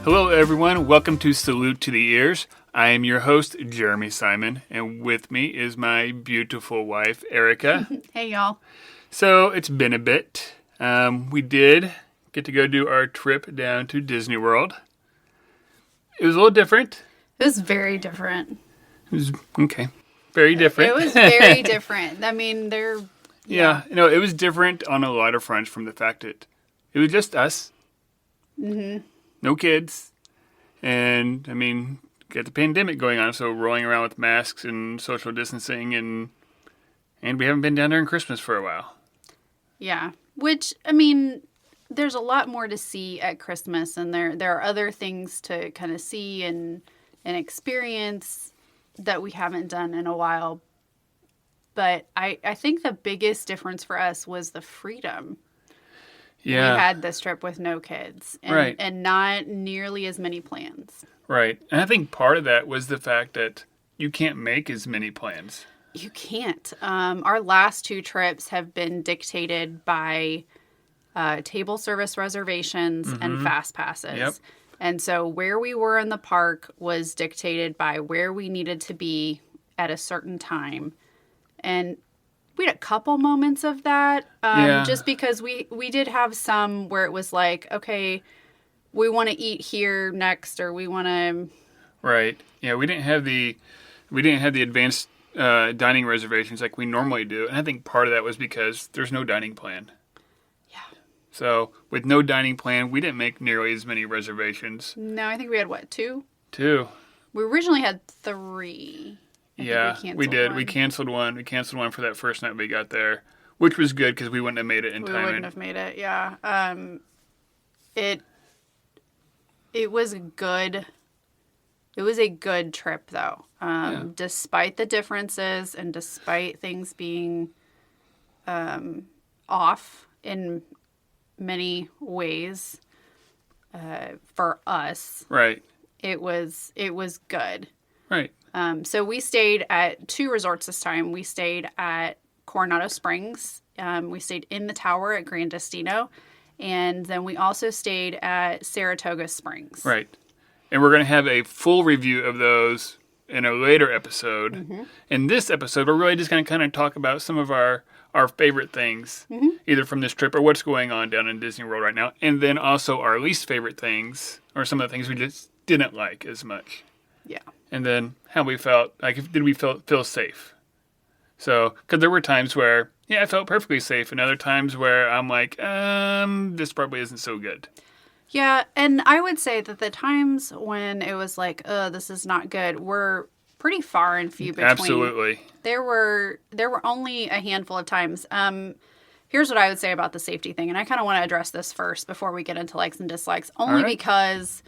Hello, everyone. Welcome to Salute to the Ears. I am your host, Jeremy Simon, and with me is my beautiful wife, Erica. Hey, y'all. So it's been a bit. We did get to go do our trip down to Disney World. It was a little different. It was very different. It was, very different. It was very different. I mean, Yeah, it was different on a lot of fronts from the fact that it was just us. Mm-hmm. No kids. And, got the pandemic going on, so rolling around with masks and social distancing, and we haven't been down there in Christmas for a while. Yeah. Which, there's a lot more to see at Christmas, and there are other things to kind of see and experience that we haven't done in a while. But I think the biggest difference for us was the freedom. Yeah. We had this trip with no kids and not nearly as many plans. Right. And I think part of that was the fact that you can't make as many plans. You can't. Our last two trips have been dictated by table service reservations and fast passes. Yep. And so where we were in the park was dictated by where we needed to be at a certain time. And we had a couple moments of that, just because we did have some where it was like, okay, we want to eat here next, or we want to. Right. Yeah, we didn't have the advanced dining reservations like we normally do, and I think part of that was because there's no dining plan. Yeah. So with no dining plan, we didn't make nearly as many reservations. No, I think we had Two. We originally had 3. We did. We canceled one. We canceled one for that first night we got there, which was good because we wouldn't have made it in time. We wouldn't have made it. Yeah. It was a good trip though. Despite the differences and despite things being off in many ways for us. Right. It was good. Right. So we stayed at 2 resorts this time. We stayed at Coronado Springs. We stayed in the tower at Gran Destino. And then we also stayed at Saratoga Springs. Right. And we're going to have a full review of those in a later episode. Mm-hmm. In this episode, we're really just going to kind of talk about some of our favorite things, either from this trip or what's going on down in Disney World right now. And then also our least favorite things, or some of the things we just didn't like as much. Yeah. And then how we felt, like, did we feel safe? So, because there were times where, I felt perfectly safe, and other times where I'm like, this probably isn't so good. Yeah, and I would say that the times when it was like, this is not good, were pretty far and few between. Absolutely. There were only a handful of times. Here's what I would say about the safety thing, and I kind of want to address this first before we get into likes and dislikes, only because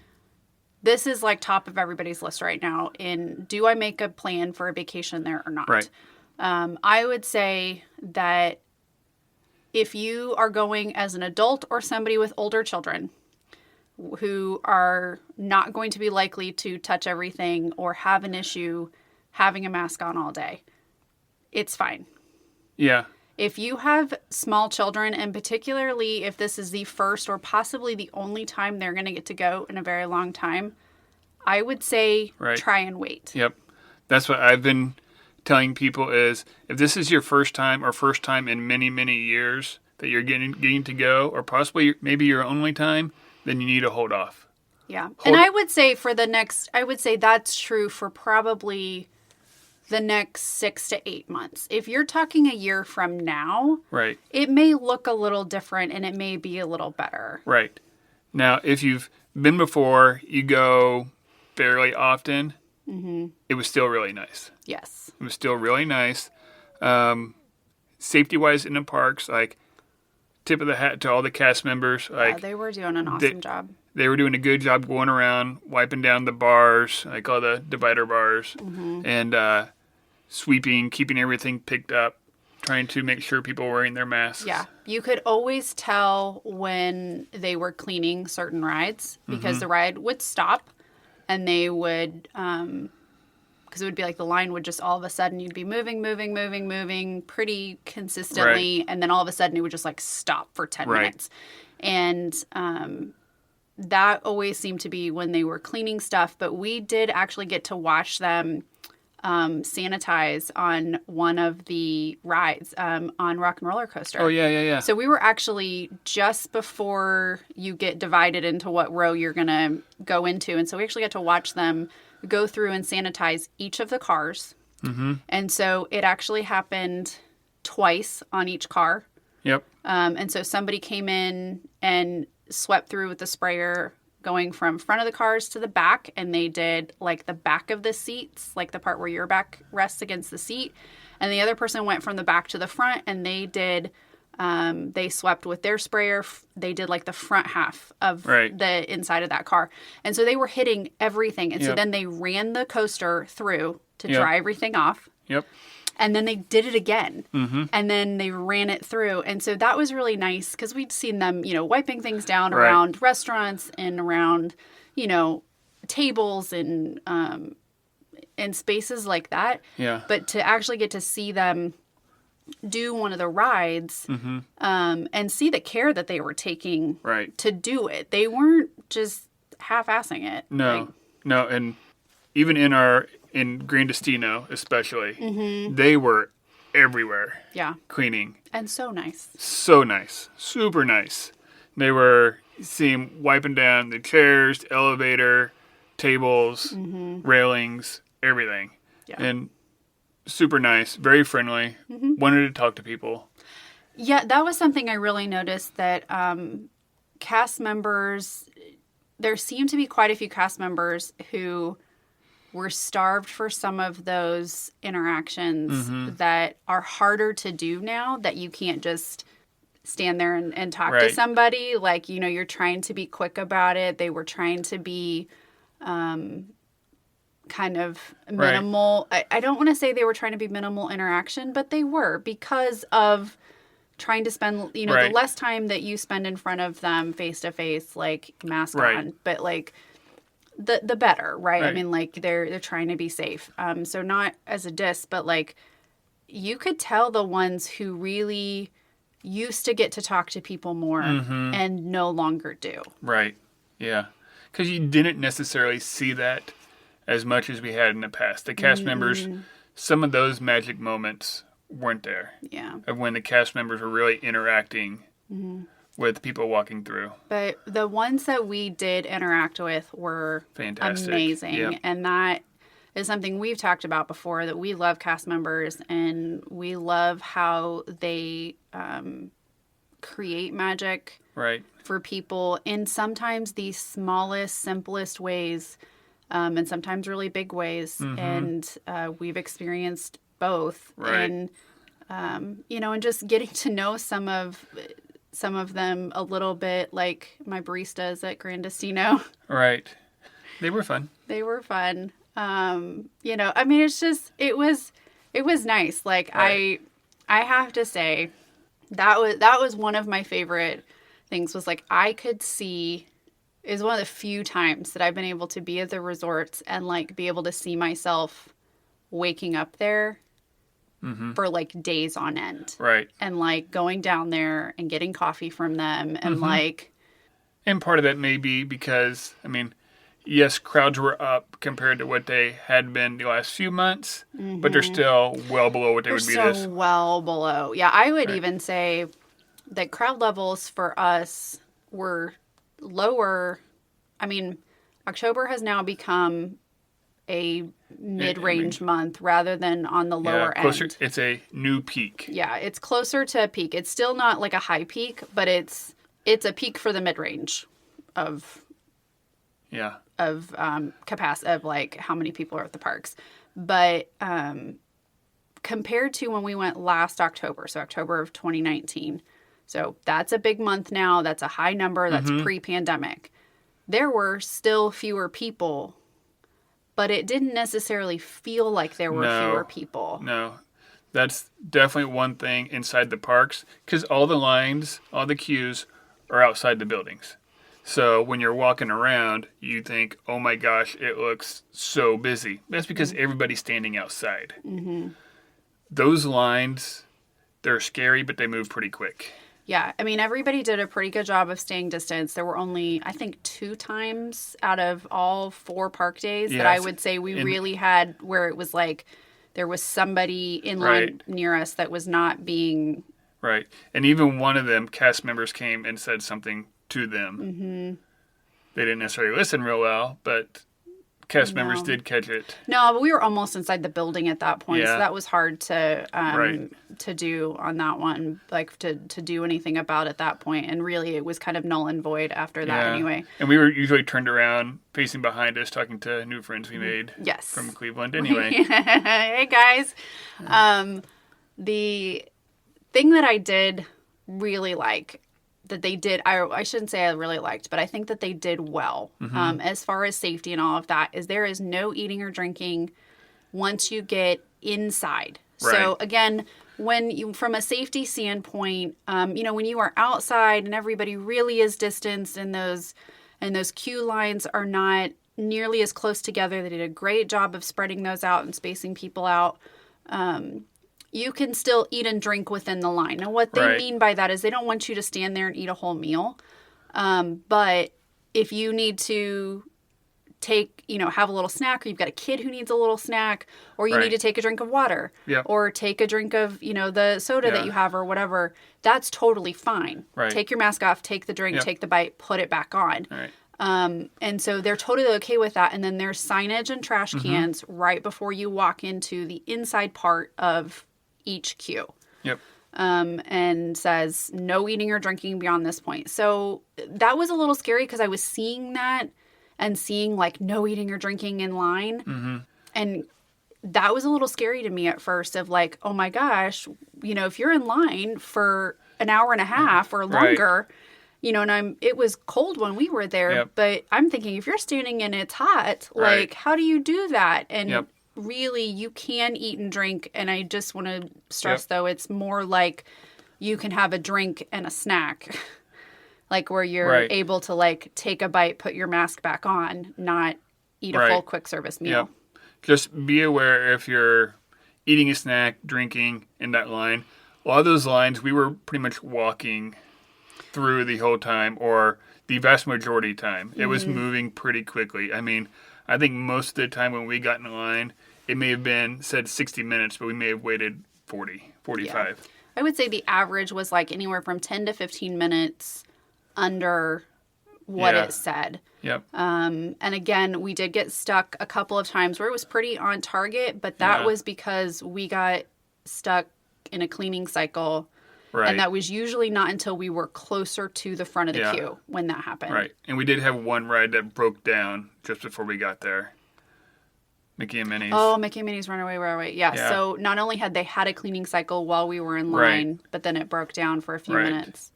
this is like top of everybody's list right now in, do I make a plan for a vacation there or not? Right. I would say that if you are going as an adult or somebody with older children who are not going to be likely to touch everything or have an issue having a mask on all day, it's fine. Yeah. If you have small children, and particularly if this is the first or possibly the only time they're going to get to go in a very long time, I would say try and wait. Yep. That's what I've been telling people is, if this is your first time or first time in many, many years that you're getting to go, or possibly maybe your only time, then you need to hold off. Yeah. I would say that's true for probably the next 6 to 8 months. If you're talking a year from now, it may look a little different and it may be a little better. Right. Now, if you've been before, you go fairly often, it was still really nice. Yes. It was still really nice. Safety-wise in the parks, like, tip of the hat to all the cast members. Like, they were doing an awesome job. They were doing a good job going around, wiping down the bars, like all the divider bars, and sweeping, keeping everything picked up, trying to make sure people were wearing their masks. Yeah. You could always tell when they were cleaning certain rides because the ride would stop and they would, because it would be like the line would just all of a sudden, you'd be moving pretty consistently. And then all of a sudden it would just like stop for 10 minutes. And that always seemed to be when they were cleaning stuff. But we did actually get to watch them sanitize on one of the rides on Rock and Roller Coaster. Oh, yeah. So we were actually just before you get divided into what row you're going to go into. And so we actually got to watch them go through and sanitize each of the cars. Mm-hmm. And so it actually happened twice on each car. Yep. And so somebody came in and swept through with the sprayer going from front of the cars to the back, and they did like the back of the seats, like the part where your back rests against the seat. And the other person went from the back to the front, and they did, they swept with their sprayer. They did like the front half of the inside of that car. And so they were hitting everything. And so then they ran the coaster through to dry everything off. Yep. And then they did it again. Mm-hmm. And then they ran it through. And so that was really nice because we'd seen them, wiping things down around restaurants and around, tables and spaces like that. Yeah. But to actually get to see them do one of the rides and see the care that they were taking to do it. They weren't just half-assing it. No. And even in Grandestino especially, they were everywhere. Yeah. Cleaning. And so nice. So nice. Super nice. They were wiping down the chairs, elevator, tables, railings, everything. Yeah. And super nice, very friendly, wanted to talk to people. Yeah, that was something I really noticed that cast members, there seemed to be quite a few cast members who were starved for some of those interactions that are harder to do now, that you can't just stand there and talk to somebody. Like, you're trying to be quick about it. They were trying to be kind of minimal. I don't want to say they were trying to be minimal interaction, but they were, because of trying to spend, the less time that you spend in front of them face to face, like mask on, but like the better, right? I mean, like they're trying to be safe. So not as a diss, but like you could tell the ones who really used to get to talk to people more and no longer do. Right. Yeah. Because you didn't necessarily see that as much as we had in the past. The cast members, some of those magic moments weren't there. Yeah. Of when the cast members were really interacting with people walking through. But the ones that we did interact with were fantastic, amazing. Yep. And that is something we've talked about before, that we love cast members and we love how they create magic for people in sometimes the smallest, simplest ways, and sometimes really big ways. And we've experienced both. And, and just getting to know some of them a little bit, like my baristas at Grandestino. Right. They were fun. They were fun. I mean, it's just, it was nice. Like I have to say that was one of my favorite things, was like, I could see, is one of the few times that I've been able to be at the resorts and like be able to see myself waking up there for like days on end. Right. And like going down there and getting coffee from them and like. And part of that may be because, I mean, yes, crowds were up compared to what they had been the last few months, but they're still well below what they would be this. Well below. Yeah, I would even say that crowd levels for us were lower. I mean, October has now become a mid-range month rather than on the lower end. It's a new peak. Yeah, it's closer to a peak. It's still not like a high peak, but it's a peak for the mid-range of capacity, of like how many people are at the parks. But compared to when we went last October, so October of 2019, so that's a big month now. That's a high number. That's pre-pandemic. There were still fewer people, but it didn't necessarily feel like there were fewer people. No, that's definitely one thing inside the parks, because all the lines, all the queues are outside the buildings. So when you're walking around, you think, oh my gosh, it looks so busy. That's because everybody's standing outside. Those lines, they're scary, but they move pretty quick. Yeah, I mean, everybody did a pretty good job of staying distance. There were only, I think, 2 times out of all 4 park days that I would say we really had where it was like there was somebody in line near us that was not being... Right. And even one of them, cast members came and said something to them. Mm-hmm. They didn't necessarily listen real well, but... Cast members did catch it. No, but we were almost inside the building at that point, so that was hard to do on that one, like to do anything about at that point. And really, it was kind of null and void after that anyway. And we were usually turned around, facing behind us, talking to new friends we made from Cleveland anyway. Hey, guys. The thing that I did really like that they did, I shouldn't say I really liked, but I think that they did well as far as safety and all of that, is there is no eating or drinking once you get inside. Right. So again, when you, from a safety standpoint, when you are outside and everybody really is distanced and those queue lines are not nearly as close together, they did a great job of spreading those out and spacing people out. You can still eat and drink within the line. Now, what they mean by that is they don't want you to stand there and eat a whole meal. But if you need to take, have a little snack, or you've got a kid who needs a little snack, or you need to take a drink of water, or take a drink of, the soda that you have or whatever, that's totally fine. Right. Take your mask off, take the drink, take the bite, put it back on. Right. And so they're totally okay with that. And then there's signage and trash cans right before you walk into the inside part of each queue. Yep. And says no eating or drinking beyond this point. So that was a little scary because I was seeing that and seeing like no eating or drinking in line. Mm-hmm. And that was a little scary to me at first of like, oh my gosh, if you're in line for an hour and a half or longer, and it was cold when we were there, but I'm thinking if you're standing and it's hot, like how do you do that? And really, you can eat and drink, and I just want to stress, though, it's more like you can have a drink and a snack, like where you're able to, like, take a bite, put your mask back on, not eat a full quick service meal. Yep. Just be aware if you're eating a snack, drinking in that line. A lot of those lines, we were pretty much walking through the whole time, or the vast majority of the time. It was moving pretty quickly. I mean, I think most of the time when we got in line, it may have been said 60 minutes, but we may have waited 40, 45. Yeah. I would say the average was like anywhere from 10 to 15 minutes under what it said. Yep. And again, we did get stuck a couple of times where it was pretty on target, but that was because we got stuck in a cleaning cycle. Right. And that was usually not until we were closer to the front of the queue when that happened. Right. And we did have one ride that broke down just before we got there. Mickey and Minnie's. Oh, Mickey and Minnie's Runaway Railway. Yeah. So not only had they had a cleaning cycle while we were in line, but then it broke down for a few minutes.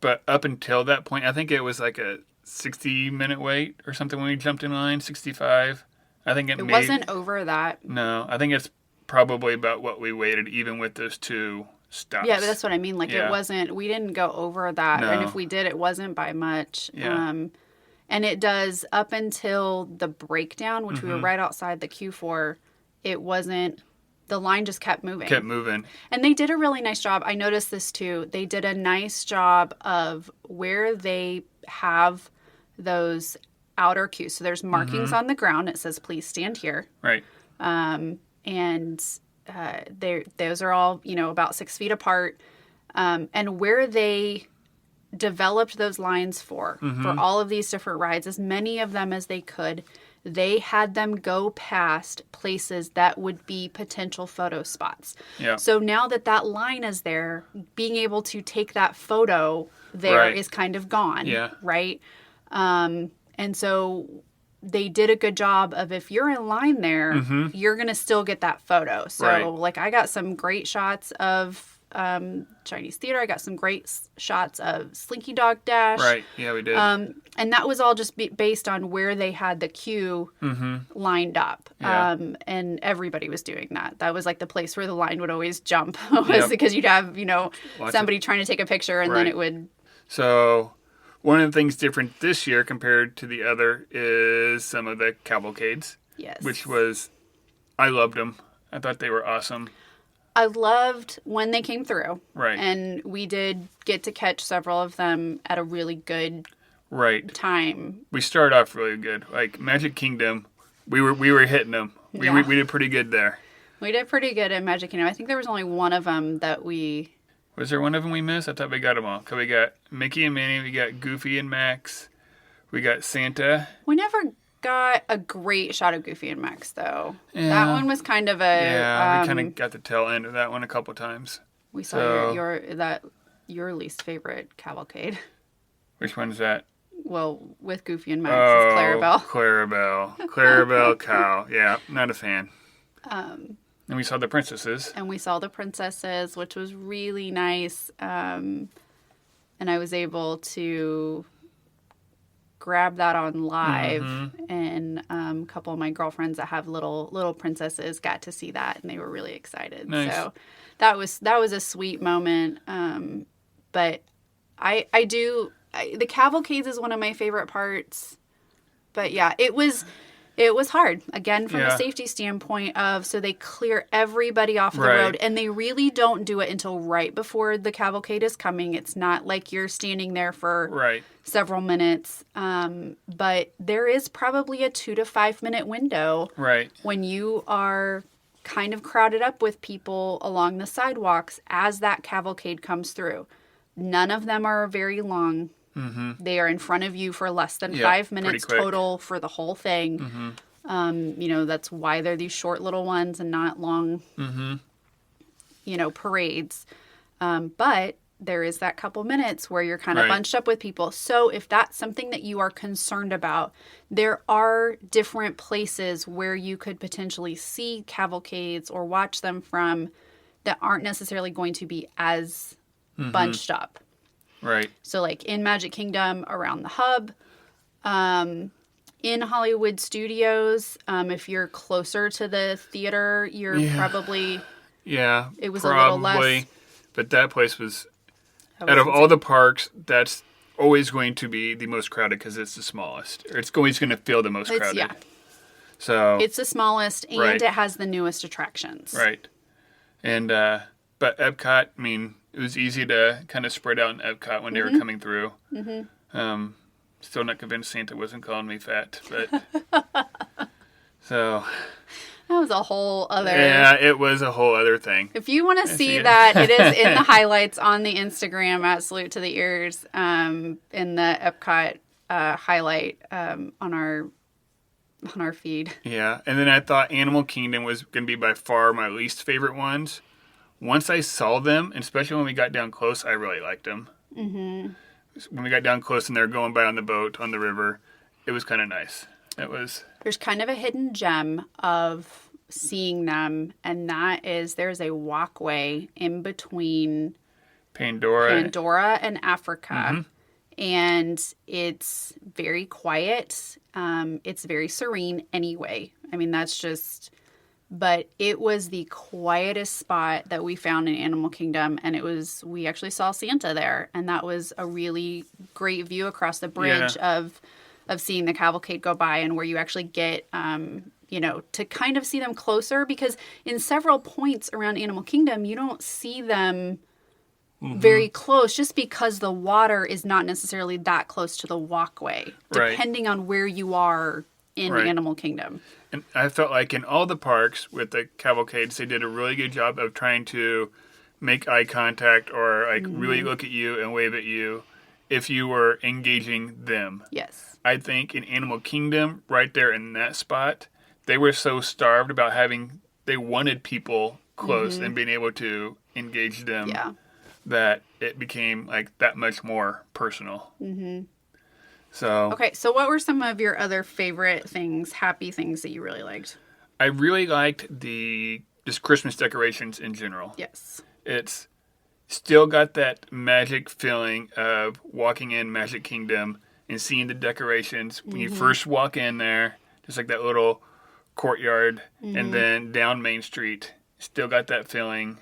But up until that point, I think it was like a 60-minute wait or something when we jumped in line, 65. I think it wasn't over that. No, I think it's probably about what we waited, even with those 2 stops. Yeah, but that's what I mean. Like, it wasn't, we didn't go over that. No. And if we did, it wasn't by much. Yeah. And it does up until the breakdown, which we were right outside the queue for, it wasn't, the line just kept moving. Kept moving. And they did a really nice job. I noticed this too. They did a nice job of where they have those outer queues. So there's markings on the ground. It says, please stand here. Right. And those are all, about 6 feet apart. And where they developed those lines for all of these different rides, as many of them as they could, they had them go past places that would be potential photo spots. Yeah. So now that line is there, being able to take that photo there is kind of gone. Yeah. Right. And so they did a good job of, if you're in line there, you're going to still get that photo. So like I got some great shots of Chinese theater. I got some great shots of Slinky Dog Dash. Right. Yeah, we did. And that was all just based on where they had the queue lined up. Yeah. And everybody was doing that. That was like the place where the line would always jump was because you'd have, somebody trying to take a picture and then it would. So one of the things different this year compared to the other is some of the cavalcades. Yes. Which was, I loved them. I thought they were awesome. I loved when they came through. Right. And we did get to catch several of them at a really good time. We started off really good. Like Magic Kingdom, we were hitting them. We did pretty good there. We did pretty good at Magic Kingdom. I think there was only one of them that we... Was there one of them we missed? I thought we got them all. Cause we got Mickey and Minnie, we got Goofy and Max, we got Santa. We never got a great shot of Goofy and Max, though. Yeah. That one was kind of a... Yeah, we kind of got the tail end of that one a couple times. We saw your least favorite cavalcade. Which one's that? Well, with Goofy and Max is Clarabelle. Clarabelle cow. Yeah, not a fan. And we saw the princesses. Which was really nice. And I was able to grab that on live, and a couple of my girlfriends that have little princesses got to see that, and they were really excited. Nice. So that was a sweet moment. But the cavalcades is one of my favorite parts. But yeah, it was hard, again, from a safety standpoint so they clear everybody off the road, and they really don't do it until right before the cavalcade is coming. It's not like you're standing there for several minutes, but there is probably a 2 to 5 minute window when you are kind of crowded up with people along the sidewalks as that cavalcade comes through. None of them are very long. Mm-hmm. They are in front of you for less than 5 minutes total for the whole thing. Mm-hmm. That's why they're these short little ones and not long, parades. But there is that couple minutes where you're kind of bunched up with people. So if that's something that you are concerned about, there are different places where you could potentially see cavalcades or watch them from that aren't necessarily going to be as bunched up. Right. So like in Magic Kingdom, around the hub, in Hollywood Studios, if you're closer to the theater, you're probably... Yeah, it was probably, a little less... But that place was out of all the parks, that's always going to be the most crowded because it's the smallest. Or it's always going to feel the most crowded. Yeah. So it's the smallest, and it has the newest attractions. Right. And, but Epcot, I mean... It was easy to kind of spread out in Epcot when they were coming through. Mm-hmm. Still not convinced Santa wasn't calling me fat, but so that was a whole other. Yeah, it was a whole other thing. If you want to see that, it is in the highlights on the Instagram at Salute to the Ears. In the Epcot highlight on our feed. Yeah, and then I thought Animal Kingdom was going to be by far my least favorite ones. Once I saw them, and especially when we got down close, I really liked them. Mm-hmm. When we got down close and they were going by on the boat, on the river, it was kind of nice. There's kind of a hidden gem of seeing them, and that is there's a walkway in between Pandora and Africa. Mm-hmm. And it's very quiet. It's very serene anyway. I mean, but it was the quietest spot that we found in Animal Kingdom, and we actually saw Santa there, and that was a really great view across the bridge of seeing the cavalcade go by, and where you actually get to kind of see them closer, because in several points around Animal Kingdom you don't see them very close, just because the water is not necessarily that close to the walkway, depending on where you are in Animal Kingdom. And I felt like in all the parks with the cavalcades, they did a really good job of trying to make eye contact or really look at you and wave at you if you were engaging them. Yes. I think in Animal Kingdom, right there in that spot, they were so starved about they wanted people close and being able to engage them that it became that much more personal. Mm-hmm. So what were some of your other favorite things, happy things that you really liked? I really liked just Christmas decorations in general. Yes. It's still got that magic feeling of walking in Magic Kingdom and seeing the decorations when you first walk in there, just like that little courtyard, and then down Main Street. Still got that feeling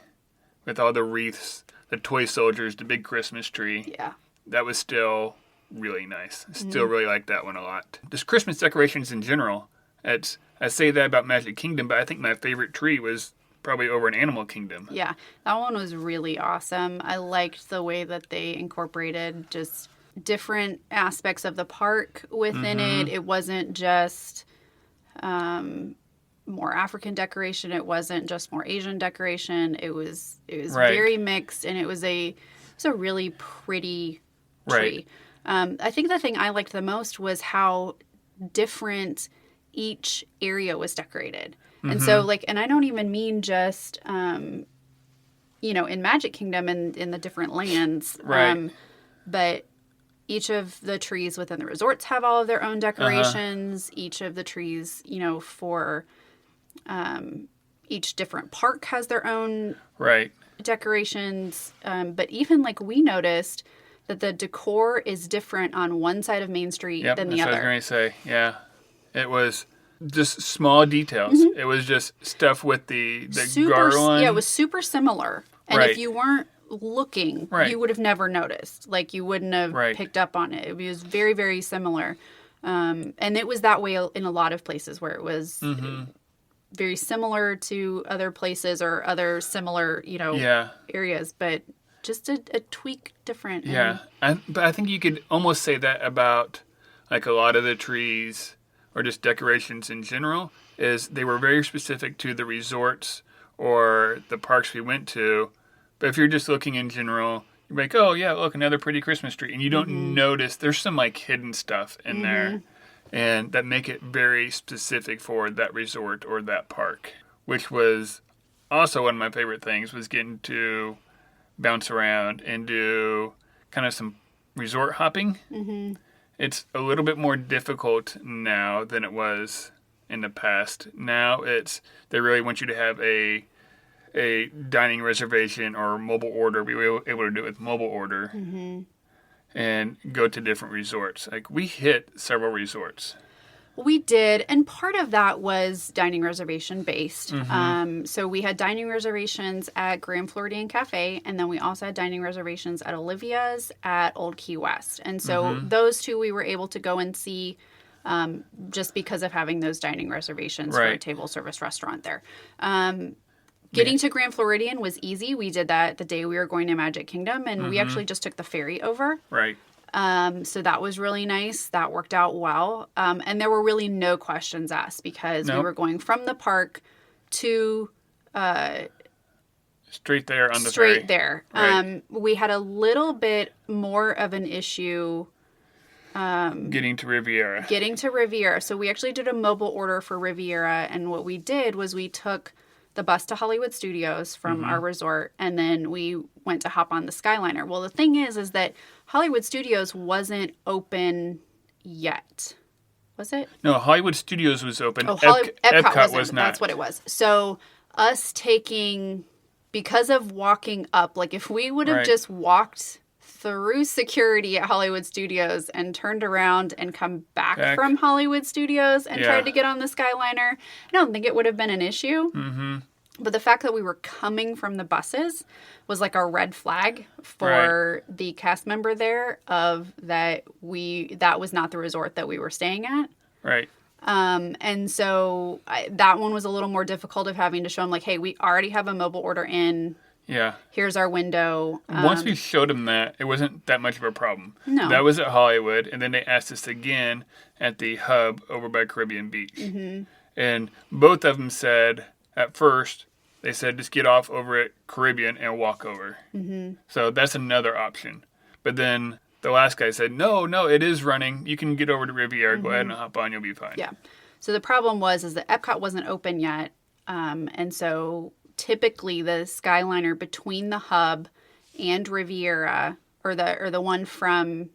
with all the wreaths, the toy soldiers, the big Christmas tree. Yeah. That was still really nice. I still really like that one a lot. Just Christmas decorations in general. I say that about Magic Kingdom, but I think my favorite tree was probably over an Animal Kingdom. Yeah, that one was really awesome. I liked the way that they incorporated just different aspects of the park within it. It wasn't just more African decoration. It wasn't just more Asian decoration. It was Right. very mixed, and it was a really pretty tree. Right. I think the thing I liked the most was how different each area was decorated. And so, like, and I don't even mean just, in Magic Kingdom and in the different lands. Right. But each of the trees within the resorts have all of their own decorations. Each of the trees, for each different park has their own Right. decorations. But even, like, we noticed that the decor is different on one side of Main Street than the that's other. what I was going to say. Yeah. It was just small details. It was just stuff with the garland. Yeah, it was super similar. And if you weren't looking, you would have never noticed. Like, you wouldn't have picked up on it. It was very, very similar. And it was that way in a lot of places where it was very similar to other places or other similar, areas. But just a tweak different. Yeah. But I think you could almost say that about, like, a lot of the trees or just decorations in general, is they were very specific to the resorts or the parks we went to. But if you're just looking in general, you're like, oh, yeah, look, another pretty Christmas tree. And you don't notice there's some, like, hidden stuff in there. And that make it very specific for that resort or that park. Which was also one of my favorite things, was getting to bounce around and do kind of some resort hopping. It's a little bit more difficult now than it was in the past. Now they really want you to have a dining reservation or mobile order. We were able to do it with mobile order and go to different resorts. Like, we hit several resorts. We did, and part of that was dining reservation based. So we had dining reservations at Grand Floridian Cafe, and then we also had dining reservations at Olivia's at Old Key West. And so those two we were able to go and see just because of having those dining reservations for a table service restaurant there. Getting to Grand Floridian was easy. We did that the day we were going to Magic Kingdom, and we actually just took the ferry over. Right. So that was really nice. That worked out well. And there were really no questions asked because we were going from the park to straight there on the ferry. Straight there. Right. We had a little bit more of an issue getting to Riviera. So we actually did a mobile order for Riviera, and what we did was we took the bus to Hollywood Studios from our resort, and then we went to hop on the Skyliner. Well, the thing is that Hollywood Studios wasn't open yet. Was it? No, Hollywood Studios was open. Oh, Epcot was not. That's what it was. So us because of walking up, like if we would have just walked through security at Hollywood Studios and turned around and come back from Hollywood Studios and tried to get on the Skyliner, I don't think it would have been an issue. But the fact that we were coming from the buses was like a red flag for the cast member there of that was not the resort that we were staying at. Right. And so that one was a little more difficult of having to show them like, hey, we already have a mobile order in. Yeah. Here's our window. Once we showed them that, it wasn't that much of a problem. No. That was at Hollywood, and then they asked us again at the hub over by Caribbean Beach. And both of them said, at first, they said just get off over at Caribbean and walk over. So that's another option. But then the last guy said, no, it is running. You can get over to Riviera. Go ahead and hop on. You'll be fine. Yeah. So the problem is that Epcot wasn't open yet. And so typically the Skyliner between the hub and Riviera or the one from,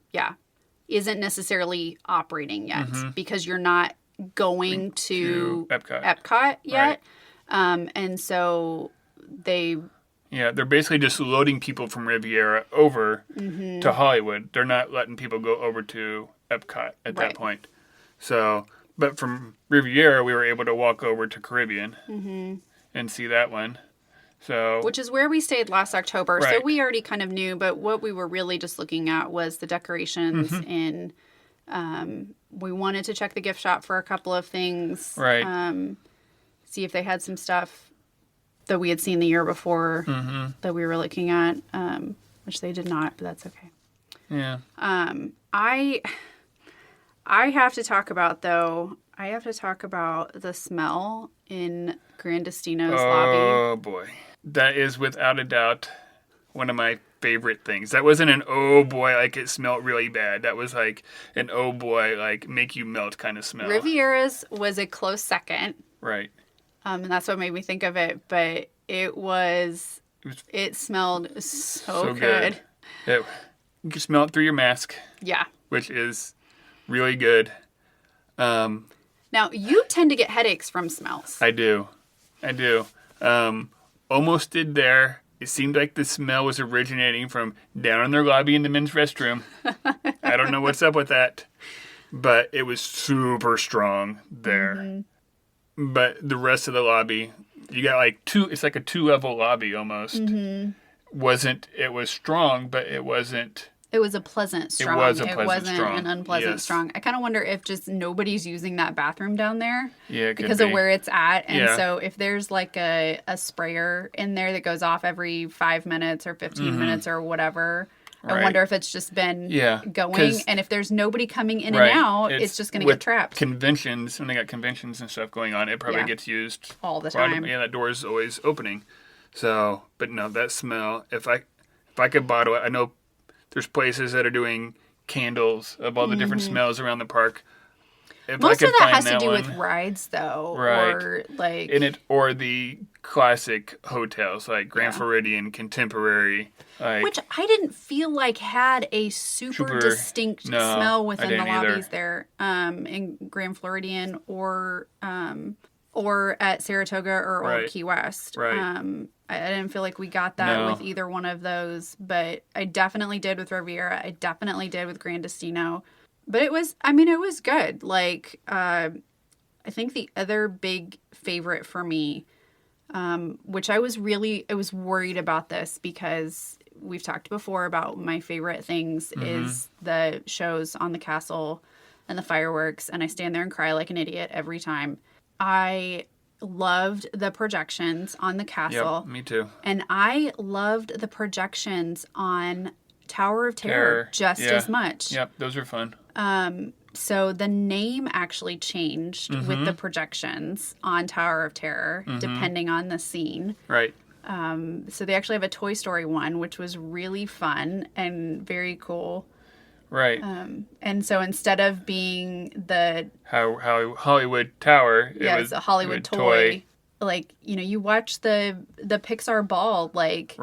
isn't necessarily operating yet because you're not going to Epcot yet. Right. And so they're basically just loading people from Riviera over to Hollywood. They're not letting people go over to Epcot at that point. So, but from Riviera, we were able to walk over to Caribbean and see that one. So, which is where we stayed last October. Right. So we already kind of knew, but what we were really just looking at was the decorations and we wanted to check the gift shop for a couple of things. Right. See if they had some stuff that we had seen the year before that we were looking at, which they did not, but that's okay. Yeah. I have to talk about, though, the smell in Grandestino's lobby. Oh, boy. That is without a doubt one of my favorite things. That wasn't an oh boy, like it smelled really bad. That was like an oh boy, like make you melt kind of smell. Riviera's was a close second. Right. And that's what made me think of it, but it smelled so good. You can smell it through your mask. Yeah. Which is really good. Now, you tend to get headaches from smells. I do. Almost did there. It seemed like the smell was originating from down in their lobby in the men's restroom. I don't know what's up with that. But it was super strong there. Mm-hmm. But the rest of the lobby, you got like it's like a 2-level lobby almost. Mm-hmm. It was strong, but it wasn't. It was a pleasant strong. It wasn't strong. An unpleasant strong. I kind of wonder if just nobody's using that bathroom down there. Yeah, because of where it's at. And so if there's like a sprayer in there that goes off every 5 minutes or 15 minutes or whatever, I wonder if it's just been going. And if there's nobody coming in and out, it's just going to get trapped. Conventions, when they got conventions and stuff going on, it probably gets used all the time. Yeah, that door is always opening. So, but no, that smell, if I could bottle it, I know there's places that are doing candles of all the different smells around the park. Most of that has to do with rides, though, right? Or like or the classic hotels like Grand Floridian, Contemporary, which I didn't feel like had a super distinct smell within the lobbies there, in Grand Floridian or at Saratoga or Old Key West. Right. I didn't feel like we got that with either one of those, but I definitely did with Riviera. I definitely did with Grandestino. But it was good. Like, I think the other big favorite for me, which I was worried about this because we've talked before about my favorite things is the shows on the castle and the fireworks, and I stand there and cry like an idiot every time. I loved the projections on the castle. Yep, me too. And I loved the projections on Tower of Terror just as much. Yep, those were fun. So the name actually changed with the projections on Tower of Terror, depending on the scene. Right. So they actually have a Toy Story one, which was really fun and very cool. Right. And so instead of being the Hollywood Tower, it was a Hollywood toy. Like, you watch the Pixar ball, like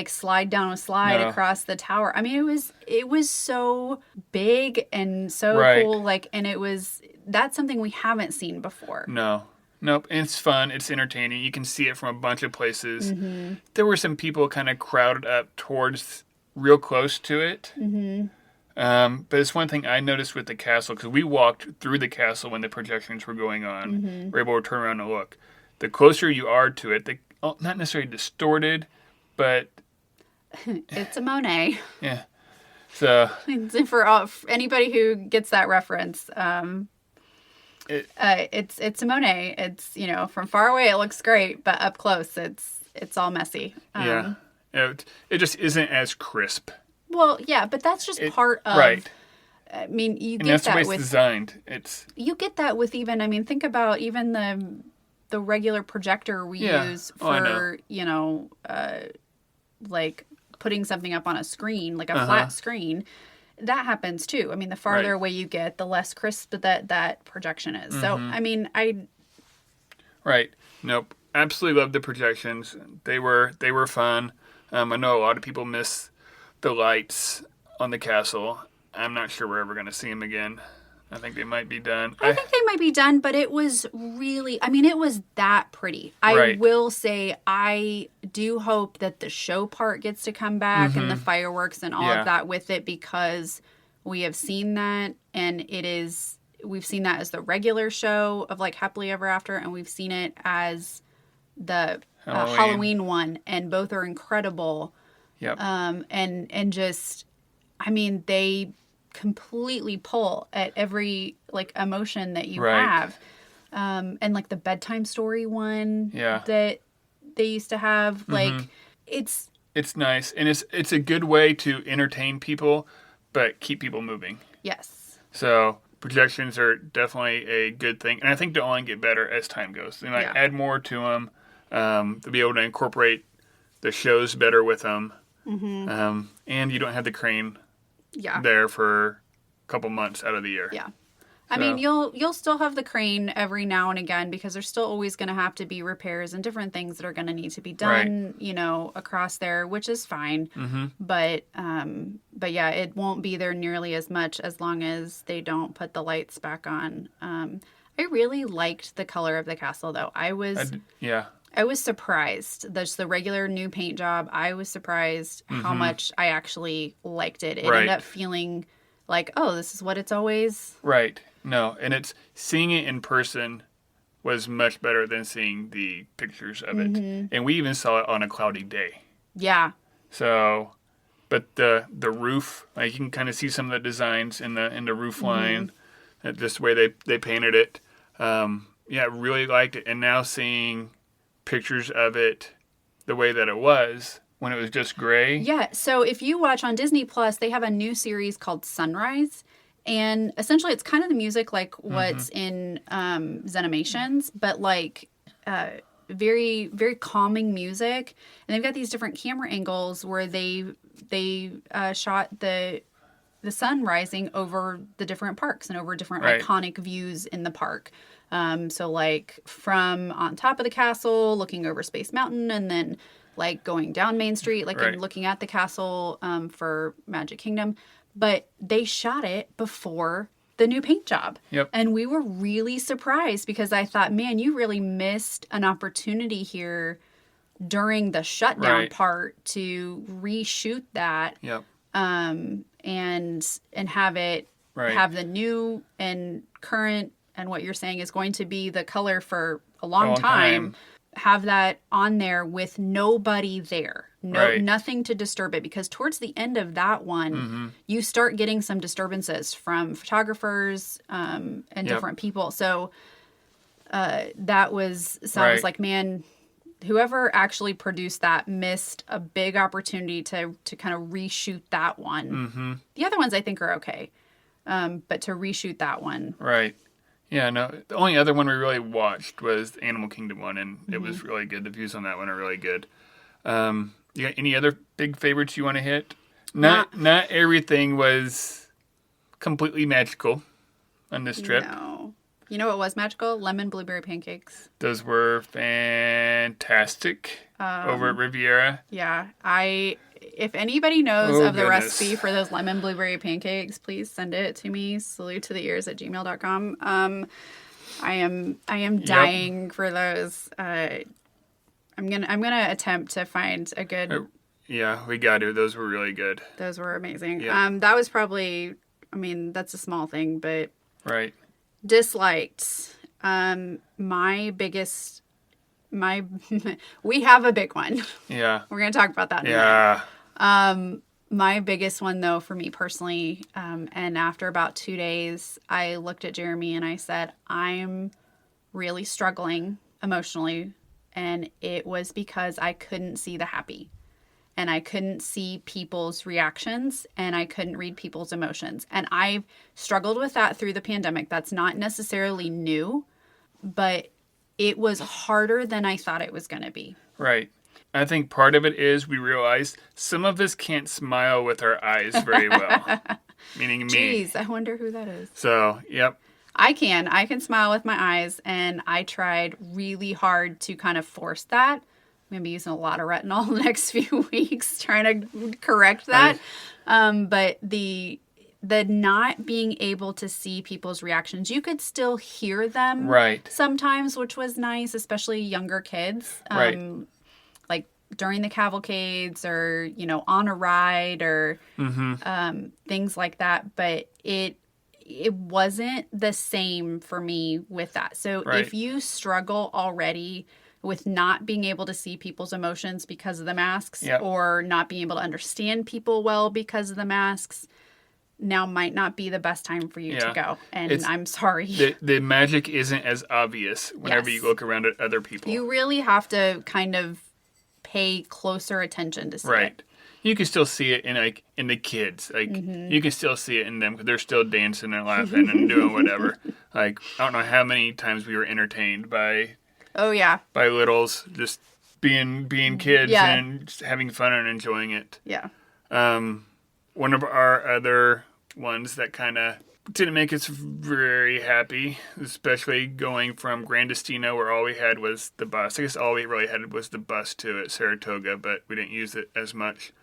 slide down a slide across the tower. I mean, it was so big and so cool. Like, and that's something we haven't seen before. Nope. And it's fun. It's entertaining. You can see it from a bunch of places. There were some people kind of crowded up towards real close to it. But it's one thing I noticed with the castle, because we walked through the castle when the projections were going on. We're able to turn around and look. The closer you are to it, not necessarily distorted, but it's a Monet. Yeah. So for anybody who gets that reference, it's a Monet. It's, from far away it looks great, but up close it's all messy. It just isn't as crisp. Well, yeah, but that's just part of. Right. I mean, you get that's that the way it's with designed. You get that with think about even the regular projector we use for like putting something up on a screen, like a flat screen. That happens too. I mean, the farther away you get, the less crisp that projection is. So, I mean, Right. Nope. Absolutely love the projections. They were fun. I know a lot of people miss the lights on the castle. I'm not sure we're ever going to see them again. I think they might be done. I think they might be done, but it was really, it was that pretty. I will say, I do hope that the show part gets to come back and the fireworks and all of that with it, because we have seen that, and we've seen that as the regular show of like Happily Ever After, and we've seen it as the Halloween one, and both are incredible. Yep. And just, they completely pull at every like emotion that you have. And like the bedtime story one that they used to have. Like, it's nice, and it's a good way to entertain people, but keep people moving. Yes. So projections are definitely a good thing, and I think they'll only get better as time goes. They might add more to them. To be able to incorporate the shows better with them, and you don't have the crane there for a couple months out of the year. Yeah. I mean, you'll still have the crane every now and again because there's still always going to have to be repairs and different things that are going to need to be done, across there, which is fine. But yeah, it won't be there nearly as much as long as they don't put the lights back on. I really liked the color of the castle, though. I was surprised. There's the regular new paint job. I was surprised how much I actually liked it. It ended up feeling like, oh, this is what it's always. Right. No, and seeing it in person was much better than seeing the pictures of it. And we even saw it on a cloudy day. Yeah. So, but the roof, like you can kind of see some of the designs in the roof line, just the way they painted it. Really liked it. And now seeing pictures of it the way that it was when it was just gray. Yeah. So if you watch on Disney Plus, they have a new series called Sunrise. And essentially, it's kind of the music like what's in Zenimations, but like very, very calming music. And they've got these different camera angles where they shot the sun rising over the different parks and over different iconic views in the park. So like from on top of the castle, looking over Space Mountain, and then like going down Main Street, like and looking at the castle for Magic Kingdom. But they shot it before the new paint job. Yep. And we were really surprised because I thought, man, you really missed an opportunity here during the shutdown part to reshoot that. Yep. And have it have the new and current, and what you're saying is going to be the color for a long time. Have that on there with nobody there. Nothing to disturb it, because towards the end of that one, you start getting some disturbances from photographers and different people. So that was, I was like, man, whoever actually produced that missed a big opportunity to kind of reshoot that one. The other ones I think are okay, but to reshoot that one. Right. Yeah, no, the only other one we really watched was the Animal Kingdom one, and it was really good. The views on that one are really good. You got any other big favorites you want to hit? Not everything was completely magical on this trip. No. You know what was magical? Lemon blueberry pancakes. Those were fantastic over at Riviera. Yeah. If anybody knows of the recipe for those lemon blueberry pancakes, please send it to me. salutetothears@gmail.com. I am dying for those. I'm gonna attempt to find a good. Yeah, we got to. Those were really good. Those were amazing. Yeah. That was probably. I mean, that's a small thing, but disliked. My biggest. We have a big one. Yeah. We're gonna talk about that in a minute. My biggest one, though, for me personally, and after about 2 days, I looked at Jeremy and I said, I'm really struggling emotionally. And it was because I couldn't see the happy. And I couldn't see people's reactions. And I couldn't read people's emotions. And I've struggled with that through the pandemic. That's not necessarily new. But it was harder than I thought it was going to be. Right. I think part of it is we realized some of us can't smile with our eyes very well. Meaning me. Jeez, I wonder who that is. So, yep. I can smile with my eyes, and I tried really hard to kind of force that. I'm going to be using a lot of retinol the next few weeks trying to correct that. But the not being able to see people's reactions, you could still hear them sometimes, which was nice, especially younger kids. Like during the cavalcades or, on a ride or things like that. But it wasn't the same for me with that. So if you struggle already with not being able to see people's emotions because of the masks or not being able to understand people well because of the masks, now might not be the best time for you to go. And I'm sorry. The magic isn't as obvious whenever you look around at other people. You really have to kind of pay closer attention to see it. You can still see it in the kids. You can still see it in them because they're still dancing and laughing and doing whatever. I don't know how many times we were entertained by by littles just being kids and just having fun and enjoying it. Yeah. One of our other ones that kind of didn't make us very happy, especially going from Grandestino, where all we had was the bus. I guess all we really had was the bus to at Saratoga, but we didn't use it as much.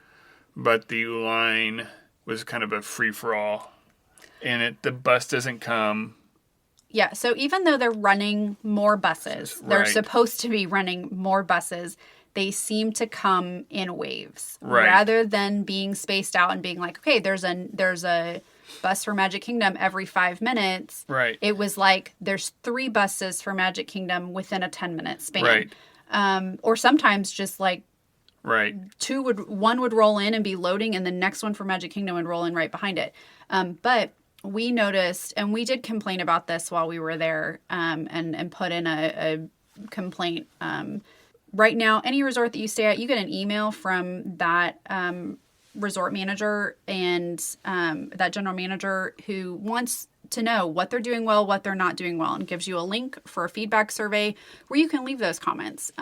But the line was kind of a free-for-all, and the bus doesn't come. Yeah, so even though they're running more buses, they're supposed to be running more buses, they seem to come in waves. Rather than being spaced out and being like, okay, there's a bus for Magic Kingdom every 5 minutes. It was like there's 3 buses for Magic Kingdom within a 10-minute span. Or sometimes just like one would roll in and be loading, and the next one for Magic Kingdom would roll in right behind it. But we noticed, and we did complain about this while we were there, and put in a complaint. Right now, any resort that you stay at, you get an email from that resort manager and that general manager who wants to know what they're doing well, what they're not doing well, and gives you a link for a feedback survey where you can leave those comments.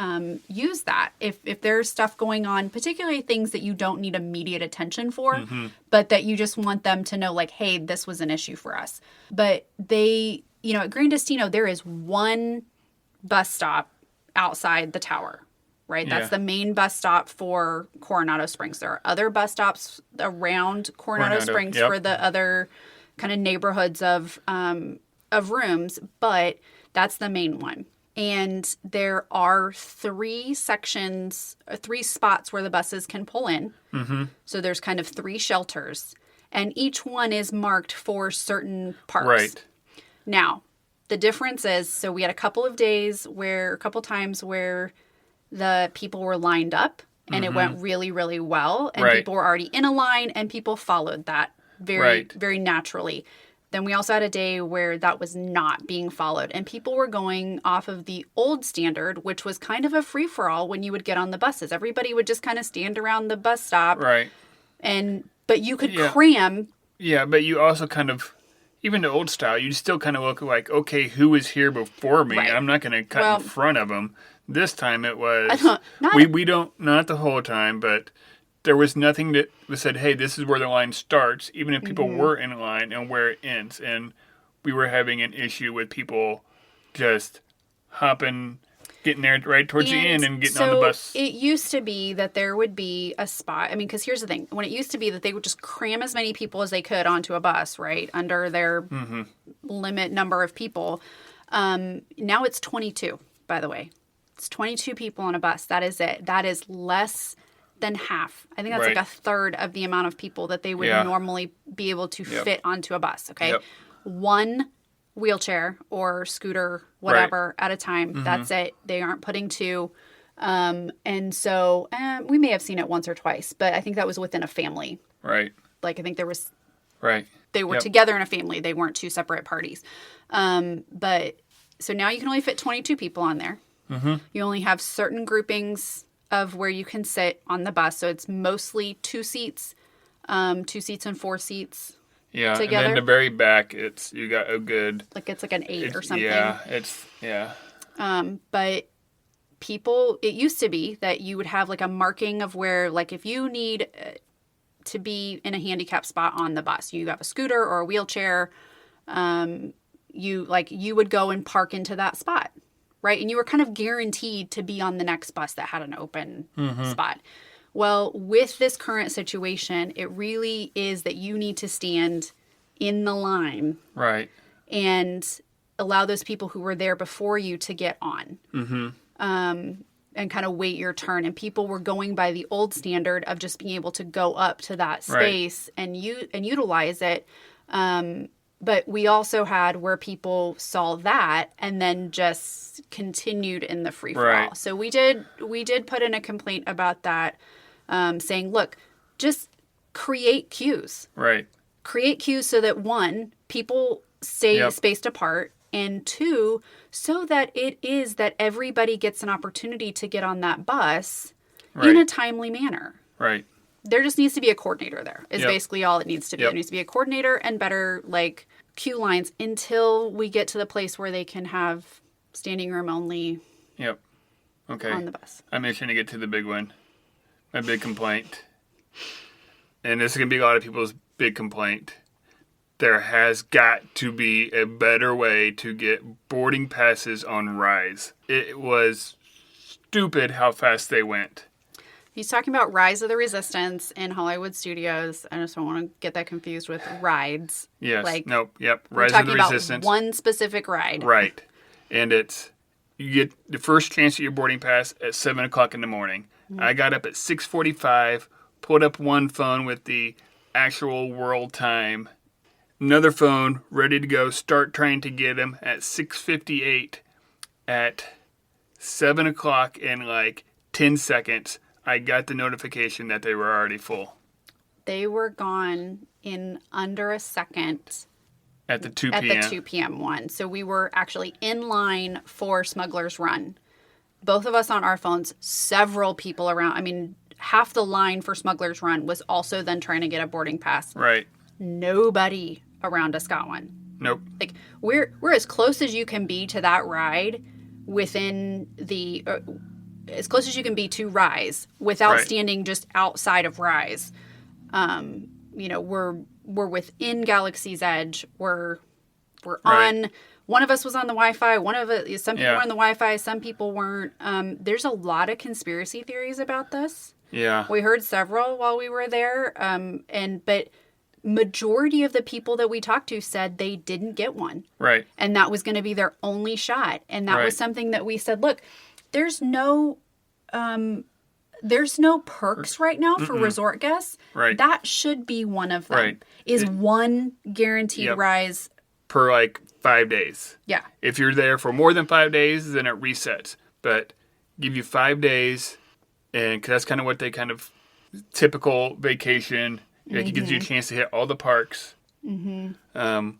Use that if there's stuff going on, particularly things that you don't need immediate attention for, but that you just want them to know, like, hey, this was an issue for us. But they, at Grandestino, there is one bus stop outside the tower, right? That's the main bus stop for Coronado Springs. There are other bus stops around Coronado Springs for the other kind of neighborhoods of rooms, but that's the main one. And there are 3 spots where the buses can pull in. So there's kind of 3 shelters, and each one is marked for certain parks. Now, the difference is, so we had a couple times where the people were lined up and it went really, really well, and people were already in a line and people followed that very, very naturally. Then we also had a day where that was not being followed, and people were going off of the old standard, which was kind of a free-for-all when you would get on the buses. Everybody would just kind of stand around the bus stop. But you could cram. Yeah, but you also kind of, even the old style, you still kind of look like, okay, who was here before me? I'm not going to cut in front of them. This time it was, not the whole time, but there was nothing that said, hey, this is where the line starts, even if people were in line, and where it ends. And we were having an issue with people just hopping, getting there right towards the end and getting on the bus. It used to be that there would be a spot. I mean, because here's the thing. When it used to be that they would just cram as many people as they could onto a bus, right, under their limit number of people. Now it's 22, by the way. It's 22 people on a bus. That is it. That is less than half. I think that's like a third of the amount of people that they would normally be able to fit onto a bus, okay? One wheelchair or scooter, whatever, at a time. That's it. They aren't putting 2. And so we may have seen it once or twice, but I think that was within a family. Like, I think there was... They were together in a family. They weren't 2 separate parties. But so now you can only fit 22 people on there. You only have certain groupings of where you can sit on the bus. So it's mostly 2 seats, 2 seats and 4 seats. Together. And then the very back, you got a good... Like it's like an 8 or something. But people, it used to be that you would have like a marking of where, like if you need to be in a handicap spot on the bus, you have a scooter or a wheelchair, you would go and park into that spot. Right? And you were kind of guaranteed to be on the next bus that had an open spot. Well, with this current situation, it really is that you need to stand in the line. And allow those people who were there before you to get on. And kind of wait your turn. And people were going by the old standard of just being able to go up to that space and utilize it. But we also had where people saw that and then just continued in the free-for-all. So we did put in a complaint about that, saying, look, just create queues. create queues so that, one, people stay spaced apart, and two, so that it is that everybody gets an opportunity to get on that bus in a timely manner. Right. There just needs to be a coordinator there, is basically all it needs to be. There needs to be a coordinator and better, like, queue lines until we get to the place where they can have standing room only on the bus. I'm itching to get to the big one. My big complaint. And this is going to be a lot of people's big complaint. There has got to be a better way to get boarding passes on rides. It was stupid how fast they went. He's talking about Rise of the Resistance in Hollywood Studios. I just don't want to get that confused with rides. Yes. Like, nope. Yep. Rise of the Resistance. One specific ride. Right. And you get the first chance at your boarding pass at 7 o'clock in the morning. Mm-hmm. I got up at 6:45, pulled up one phone with the actual world time. Another phone ready to go, start trying to get them at 6:58. At 7 o'clock in like 10 seconds, I got the notification that they were already full. They were gone in under a second. At the 2 p.m. At the 2 p.m. one. So we were actually in line for Smuggler's Run. Both of us on our phones, several people around. I mean, half the line for Smuggler's Run was also then trying to get a boarding pass. Right. Nobody around us got one. Nope. Like, we're as close as you can be to that ride within the... as close as you can be to Rise without standing just outside of Rise. We're within Galaxy's Edge. We're on. One of us was on the Wi-Fi. Some people were on the Wi-Fi. Some people weren't. There's a lot of conspiracy theories about this. Yeah, we heard several while we were there. But majority of the people that we talked to said they didn't get one. Right, and that was going to be their only shot. And that was something that we said, look, there's no perks right now for resort guests. Right. That should be one of them. Right. Is one guaranteed rise per like 5 days. Yeah. If you're there for more than 5 days, then it resets. But give you 5 days, and cause that's kind of what they kind of typical vacation. Like it gives you a chance to hit all the parks. Mm-hmm.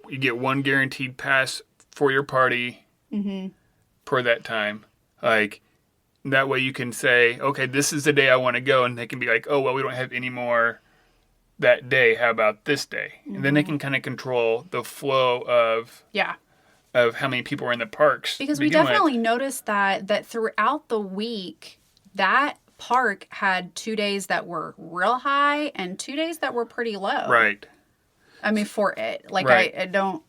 You get one guaranteed pass for your party per that time. Like, that way you can say, okay, this is the day I want to go. And they can be like, oh, well, we don't have any more that day. How about this day? Mm-hmm. And then they can kind of control the flow of how many people are in the parks. Because we definitely noticed that throughout the week, that park had 2 days that were real high and 2 days that were pretty low. Right. I mean, for it. Like, I don't...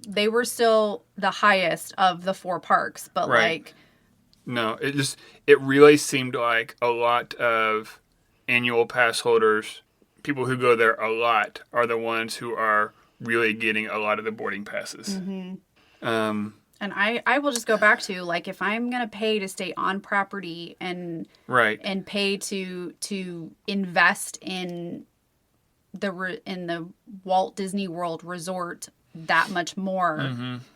They were still the highest of the 4 parks, but like... No, it really seemed like a lot of annual pass holders, people who go there a lot, are the ones who are really getting a lot of the boarding passes. Mm-hmm. And I will just go back to, like, if I'm going to pay to stay on property and pay to invest in the Walt Disney World Resort that much more,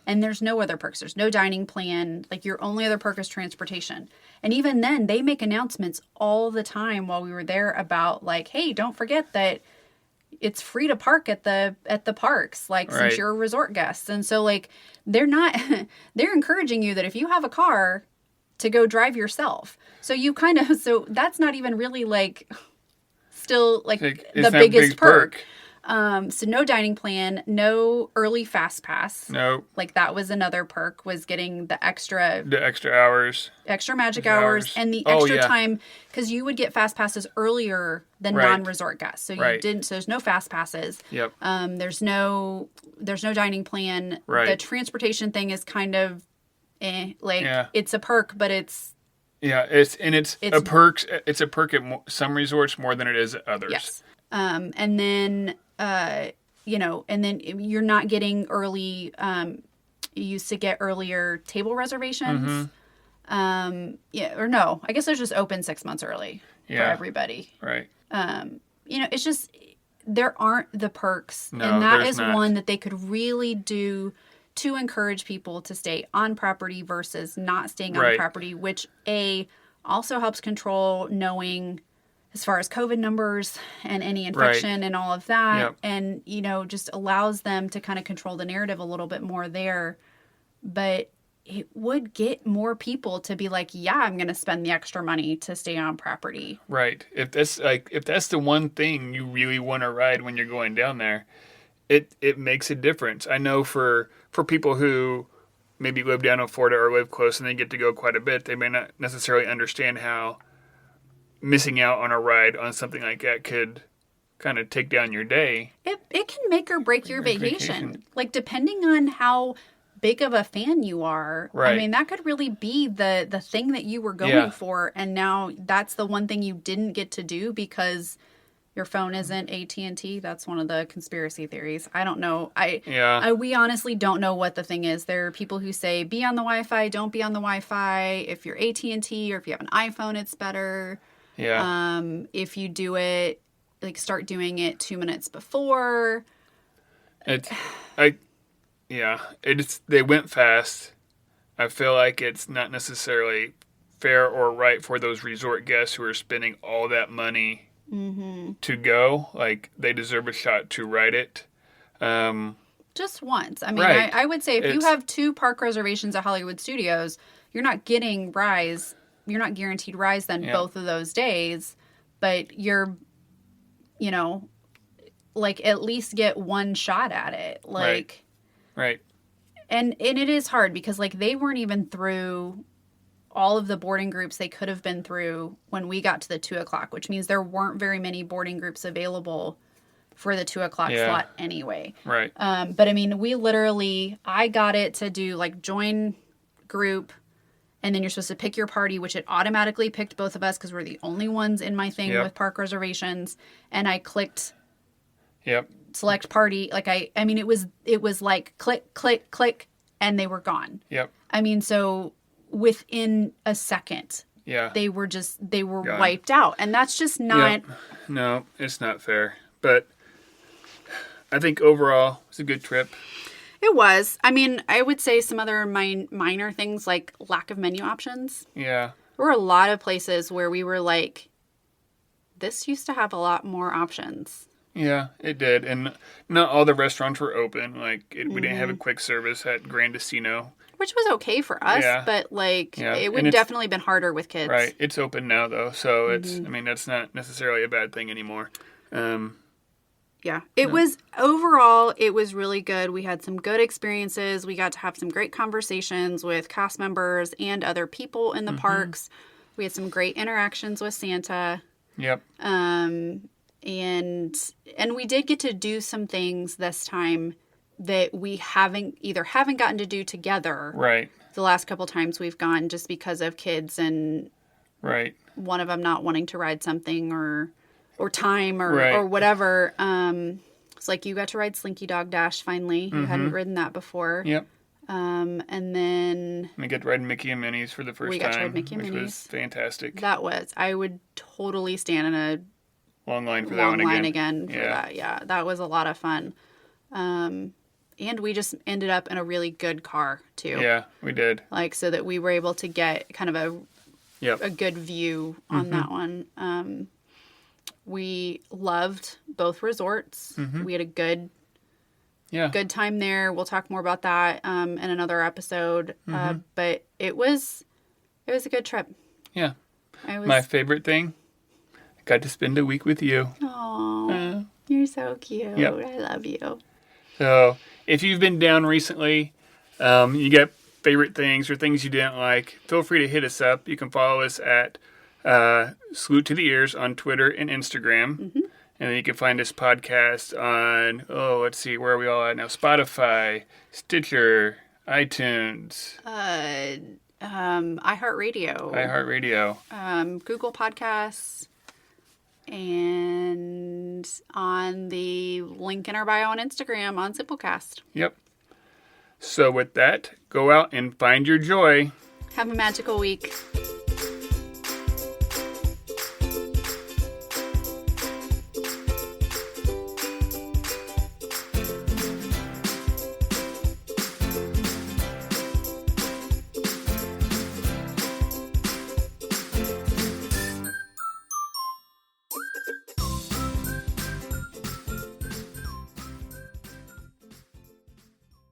and there's no other perks, there's no dining plan, like your only other perk is transportation, and even then they make announcements all the time while we were there about, like, hey, don't forget that it's free to park at the parks, like, since you're a resort guest. And so, like, they're encouraging you that if you have a car, to go drive yourself. So that's not even really, like, still, like the biggest perk. So no dining plan, no early fast pass. No. Like, that was another perk, was getting the extra hours. Extra magic hours and the extra time, because you would get fast passes earlier than non-resort guests. So so there's no fast passes. Yep. There's no dining plan. Right. The transportation thing is kind of it's a perk, but it's it's a perk. It's a perk at some resorts more than it is at others. Yes. And then and then you're not getting early, you used to get earlier table reservations. Or no, I guess they're just open 6 months early for everybody. Right. It's just, there aren't the perks. No, and that is not one that they could really do to encourage people to stay on property versus not staying on property, which also helps control knowing as far as COVID numbers and any infection and all of that. Yep. And, you know, just allows them to kind of control the narrative a little bit more there. But it would get more people to be like, yeah, I'm going to spend the extra money to stay on property. Right. If that's the one thing you really want to ride when you're going down there, it makes a difference. I know for people who maybe live down in Florida or live close and they get to go quite a bit, they may not necessarily understand how missing out on a ride on something like that could kind of take down your day. It can make or break your vacation. Like, depending on how big of a fan you are. Right. I mean, that could really be the thing that you were going for. And now that's the one thing you didn't get to do because your phone isn't AT&T. That's one of the conspiracy theories. I don't know. We honestly don't know what the thing is. There are people who say, be on the Wi-Fi, don't be on the Wi-Fi. If you're AT&T or if you have an iPhone, it's better. Yeah. If you do it, like, start doing it 2 minutes before. They went fast. I feel like it's not necessarily fair or right for those resort guests who are spending all that money to go. Like, they deserve a shot to ride it. Just once. I mean, I would say if you have 2 park reservations at Hollywood Studios, you're not getting Rise. You're not guaranteed Rise then both of those days, but you're, you know, like, at least get one shot at it. Like, right. And it is hard because, like, they weren't even through all of the boarding groups they could have been through when we got to the 2:00, which means there weren't very many boarding groups available for the 2:00 slot anyway. Right. But I mean, I got it to do, like, join group, and then you're supposed to pick your party, which it automatically picked both of us because we're the only ones in my thing with park reservations. And I clicked select party. Like, I mean, it was like click, click, click, and they were gone. Yep. I mean, so within a second, they were gone. Wiped out. And that's just not. No, it's not fair. But I think overall it's a good trip. It was. I mean, I would say some other minor things like lack of menu options. Yeah. There were a lot of places where we were like, this used to have a lot more options. Yeah, it did. And not all the restaurants were open. Like, we didn't have a quick service at Grand Casino. Which was okay for us, but, like, it would definitely been harder with kids. Right. It's open now, though. So it's, I mean, that's not necessarily a bad thing anymore. It was, overall, it was really good. We had some good experiences. We got to have some great conversations with cast members and other people in the parks. We had some great interactions with Santa. Yep. And we did get to do some things this time that we haven't gotten to do together. Right. The last couple times we've gone just because of kids and one of them not wanting to ride something or time or whatever. It's like you got to ride Slinky Dog Dash finally. You hadn't ridden that before. Yep. And then we got to ride Mickey and Minnie's for the first time. We got to ride Mickey and Minnie's. Which was fantastic. I would totally stand in a long line for that one again. Long line again for that. Yeah, that was a lot of fun. And we just ended up in a really good car too. Yeah, we did. Like, so that we were able to get kind of a good view on that one. We loved both resorts. We had a good time there. We'll talk more about that in another episode. But it was a good trip. Yeah. My favorite thing, I got to spend a week with you. Oh, you're so cute. Yep. I love you. So if you've been down recently, you got favorite things or things you didn't like, feel free to hit us up. You can follow us at Salute to the Ears on Twitter and Instagram. And then you can find this podcast on, let's see, where are we all at now? Spotify, Stitcher, iTunes. iHeartRadio. Google Podcasts. And on the link in our bio on Instagram on Simplecast. Yep. So with that, go out and find your joy. Have a magical week.